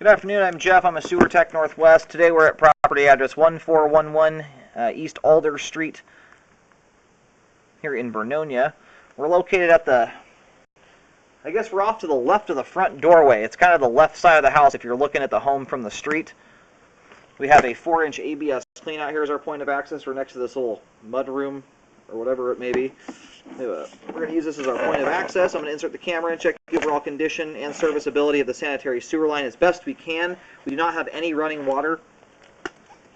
Good afternoon, I'm Jeff. I'm a sewer tech Northwest. Today we're at property address 1411 East Alder Street here in Vernonia. We're located at I guess we're off to the left of the front doorway. It's kind of the left side of the house if you're looking at the home from the street. We have a 4-inch ABS cleanout. Here's our point of access. We're next to this little mud room or whatever it may be. We're going to use this as our point of access. I'm going to insert the camera and check the overall condition and serviceability of the sanitary sewer line as best we can. We do not have any running water.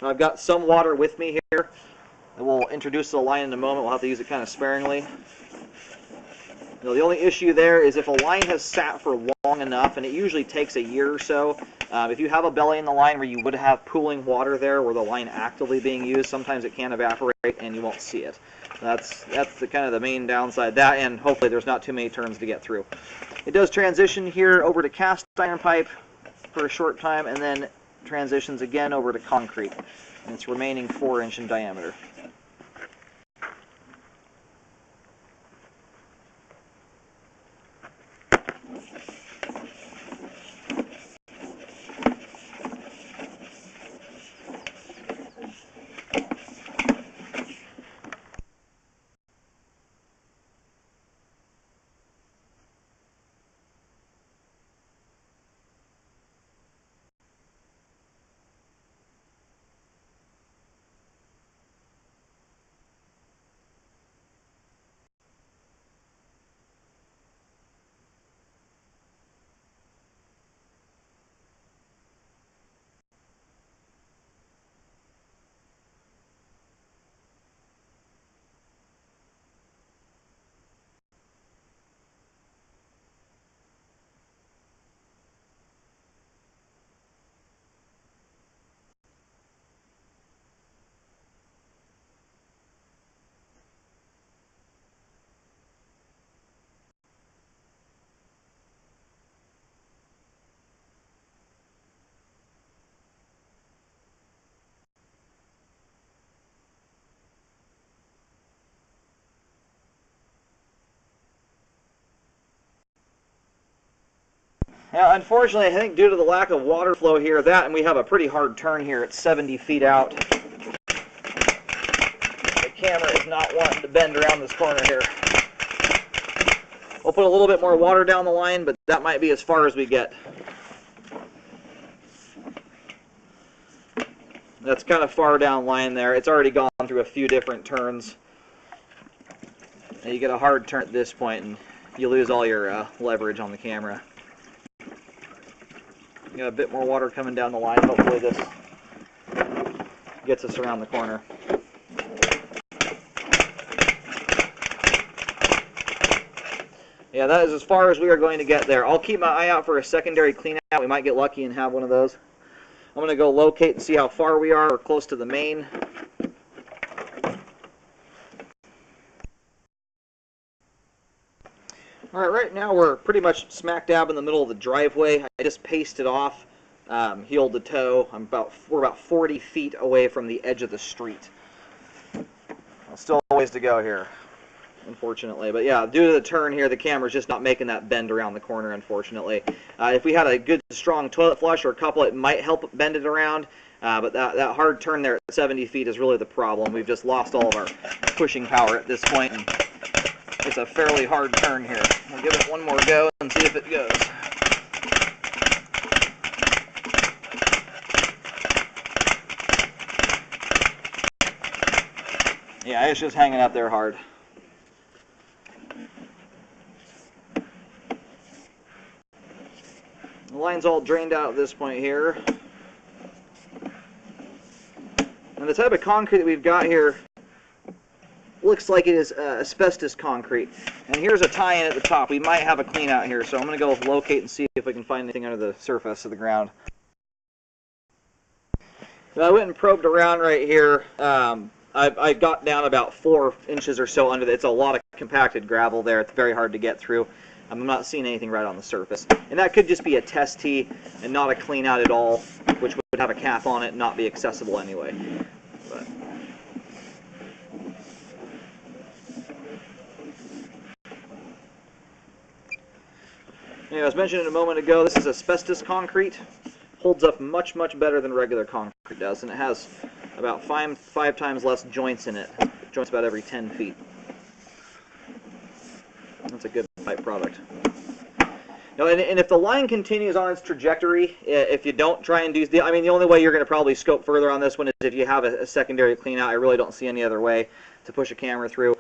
I've got some water with me here. We'll introduce the line in a moment. We'll have to use it kind of sparingly. The only issue there is if a line has sat for long enough, and it usually takes a year or so, if you have a belly in the line where you would have pooling water there where the line actively being used, sometimes it can evaporate and you won't see it. That's the kind of the main downside. That, and hopefully there's not too many turns to get through. It does transition here over to cast iron pipe for a short time, and then transitions again over to concrete. And it's remaining 4-inch in diameter. Now, unfortunately, I think due to the lack of water flow here, and we have a pretty hard turn here. It's 70 feet out. The camera is not wanting to bend around this corner here. We'll put a little bit more water down the line, but that might be as far as we get. That's kind of far down line there. It's already gone through a few different turns. And you get a hard turn at this point, and you lose all your leverage on the camera. Got a bit more water coming down the line. Hopefully this gets us around the corner. Yeah, that is as far as we are going to get there. I'll keep my eye out for a secondary clean out. We might get lucky and have one of those. I'm going to go locate and see how far we are. We're close to the main. Alright, right now we're pretty much smack dab in the middle of the driveway. I just pasted off, heel to toe. We're about 40 feet away from the edge of the street. Still a ways to go here, unfortunately. But yeah, due to the turn here, the camera's just not making that bend around the corner, unfortunately. If we had a good, strong toilet flush or a couple, it might help bend it around. But that hard turn there at 70 feet is really the problem. We've just lost all of our pushing power at this point. And it's a fairly hard turn here. We'll give it one more go and see if it goes. Yeah, it's just hanging up there hard. The line's all drained out at this point here. And the type of concrete that we've got here looks like it is asbestos concrete. And here's a tie-in at the top. We might have a clean out here, so I'm going to go locate and see if we can find anything under the surface of the ground. I went and probed around right here. I got down about 4 inches or so under it. It's a lot of compacted gravel there. It's very hard to get through. I'm not seeing anything right on the surface. And that could just be a test tee and not a clean out at all, which would have a cap on it and not be accessible anyway. But as mentioned a moment ago, this is asbestos concrete. holds up much, much better than regular concrete does, and it has about five times less joints in it. Joints about every 10 feet. That's a good pipe product. Now, and if the line continues on its trajectory, if you don't try and do, I mean, the only way you're going to probably scope further on this one is if you have a secondary clean out. I really don't see any other way to push a camera through.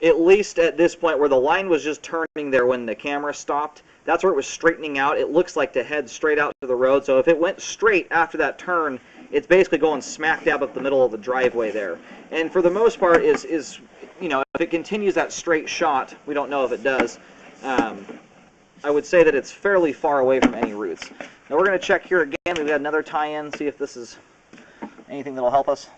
At least at this point where the line was just turning there when the camera stopped, that's where it was straightening out. It looks like to head straight out to the road. So if it went straight after that turn, it's basically going smack dab up the middle of the driveway there. And for the most part, you know, if it continues that straight shot, we don't know if it does, I would say that it's fairly far away from any roots. Now we're going to check here again. We've got another tie-in, see if this is anything that'll help us.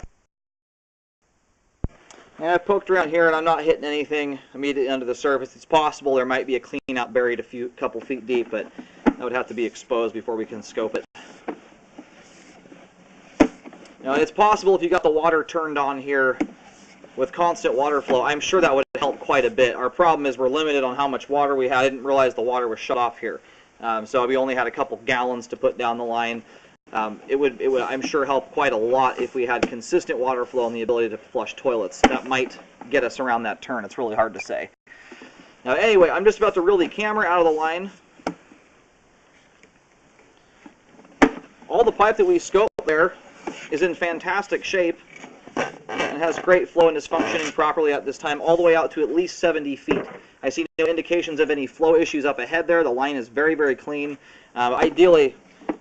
And I poked around here and I'm not hitting anything immediately under the surface. It's possible there might be a clean out buried a couple feet deep, but that would have to be exposed before we can scope it. Now it's possible if you got the water turned on here with constant water flow, I'm sure that would help quite a bit. Our problem is we're limited on how much water we had. I didn't realize the water was shut off here. So we only had a couple gallons to put down the line. It would, I'm sure, help quite a lot if we had consistent water flow and the ability to flush toilets. That might get us around that turn. It's really hard to say. Now anyway, I'm just about to reel the camera out of the line. All the pipe that we scoped there is in fantastic shape and has great flow and is functioning properly at this time, all the way out to at least 70 feet. I see no indications of any flow issues up ahead there. The line is very, very clean. Ideally,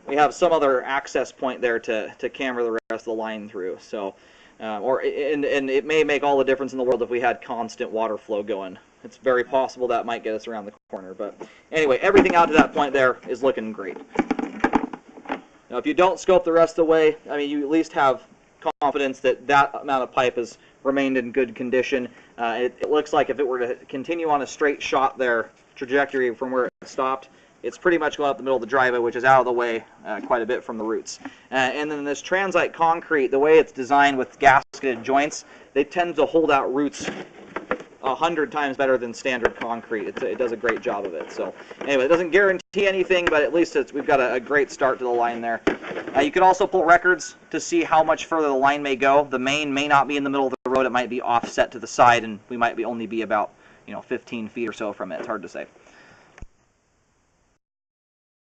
we have some other access point there to camera the rest of the line through. So, and it may make all the difference in the world if we had constant water flow going. It's very possible that might get us around the corner. But anyway, everything out to that point there is looking great. Now, if you don't scope the rest of the way, I mean, you at least have confidence that that amount of pipe has remained in good condition. It looks like if it were to continue on a straight shot there, trajectory from where it stopped, it's pretty much going up the middle of the driveway, which is out of the way quite a bit from the roots. And then this transite concrete, the way it's designed with gasketed joints, they tend to hold out roots 100 times better than standard concrete. It does a great job of it. So anyway, it doesn't guarantee anything, but at least we've got a great start to the line there. You can also pull records to see how much further the line may go. The main may not be in the middle of the road. It might be offset to the side, and we might only be about 15 feet or so from it. It's hard to say.